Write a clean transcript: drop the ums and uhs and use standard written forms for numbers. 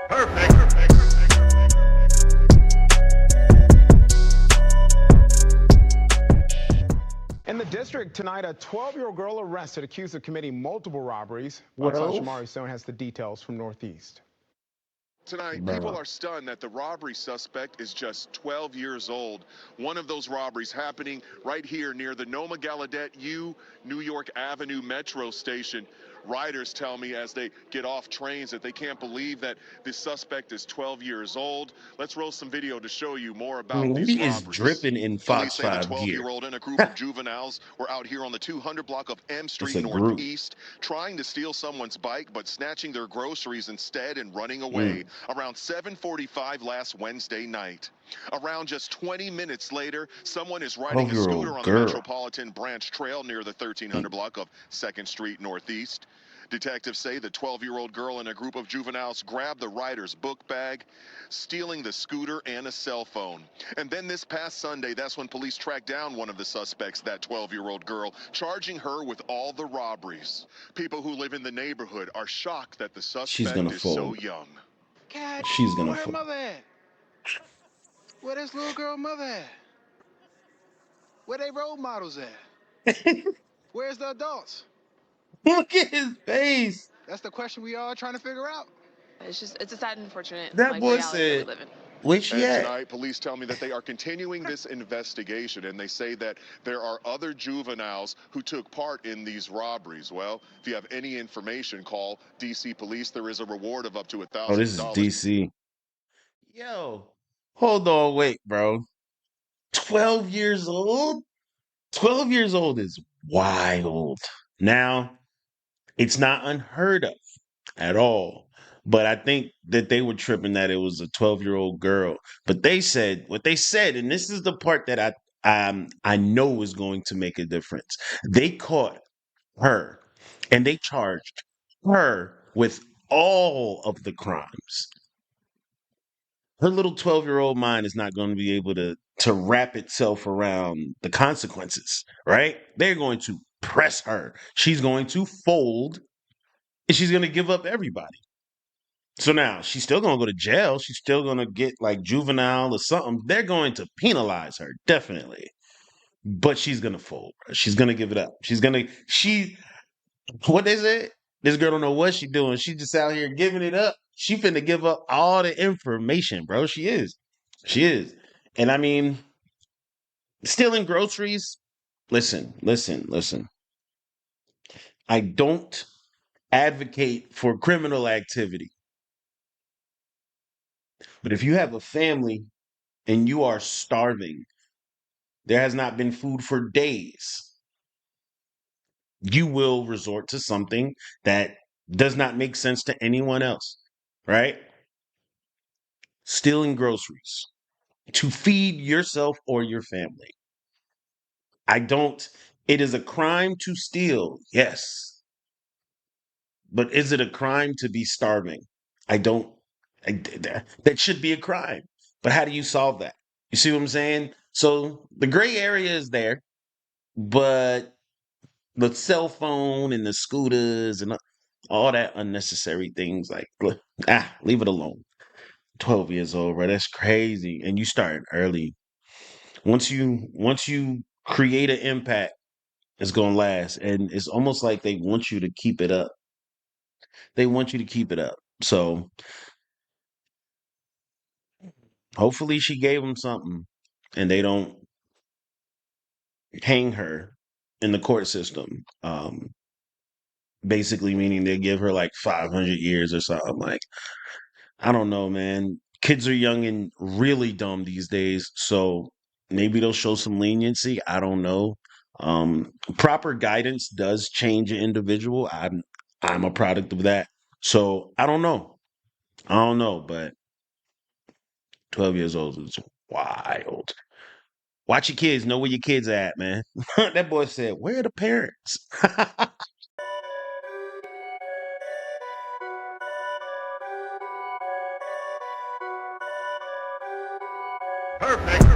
In the district tonight, a 12-year-old girl arrested accused of committing multiple robberies. Fox 5 12? Shamari Stone has the details from Northeast. Tonight, people Bro. are stunned that the robbery suspect is just 12 years old. One of those robberies happening right here near the Noma Gallaudet U New York Avenue Metro Station. Riders tell me as they get off trains that they can't believe that the suspect is 12 years old. Let's roll some video to show you more about these We is robberies. dripping in Police Fox say the 5 gear. 12-year-old and a group of juveniles were out here on the 200 block of M It's Street a group. Northeast trying to steal someone's bike but snatching their groceries instead and running Mm. away around 7:45 last Wednesday night. Around just 20 minutes later, someone is riding a 12-year-old scooter on the girl. Metropolitan Branch Trail near the Mm. 1300 block of 2nd Street Northeast. Detectives say the 12-year-old girl and a group of juveniles grabbed the rider's book bag, stealing the scooter and a cell phone. And then this past Sunday, that's when police tracked down one of the suspects, that 12-year-old girl, charging her with all the robberies. People who live in the neighborhood are shocked that the She's suspect gonna is so fold. young. God, She's gonna where her fold. mother at? Where this little girl mother at? Where they role models at? Where's the adults? Look at his face. That's the question we all trying to figure out. It's a sad and unfortunate That boy reality that we said, live in. where she And at? tonight, police tell me that they are continuing this investigation, and they say that there are other juveniles who took part in these robberies. Well, if you have any information, call D.C. Police. There is a reward of up to Oh, this is $1,000. DC. Yo, hold on, wait, bro. 12 years old? 12 years old is wild. Now, it's not unheard of at all. But I think that they were tripping that it was a 12-year-old girl. But they said what they said, and this is the part that I know is going to make a difference. They caught her and they charged her with all of the crimes. Her little 12-year-old mind is not going to be able to wrap itself around the consequences, right? They're going to press her. She's going to fold and she's going to give up everybody. So now she's still gonna go to jail. She's still gonna get like juvenile or something. They're going to penalize her, definitely. But she's gonna fold. She's gonna give it up. She what they said? This girl don't know what she's doing. She just out here giving it up. She finna give up all the information, bro. She is. She is. And I mean, stealing groceries. Listen. I don't advocate for criminal activity. But if you have a family and you are starving, there has not been food for days, you will resort to something that does not make sense to anyone else, right? Stealing groceries to feed yourself or your family. I don't, it is a crime to steal, yes, but is it a crime to be starving? I don't, that should be a crime. But how do you solve that? You see what I'm saying? So the gray area is there, but the cell phone and the scooters and all that unnecessary things like leave it alone. 12 years old, bro, that's crazy. And you start early. Once you create an impact, it's gonna last. And it's almost like they want you to keep it up. They want you to keep it up. So hopefully she gave them something and they don't hang her in the court system. Basically meaning they give her like 500 years or something. Like, I don't know, man. Kids are young and really dumb these days, so maybe they'll show some leniency. I don't know. Proper guidance does change an individual. I'm a product of that. So I don't know. I don't know, but 12 years old is wild. Watch your kids. Know where your kids at, man. That boy said, "Where are the parents?" Perfect.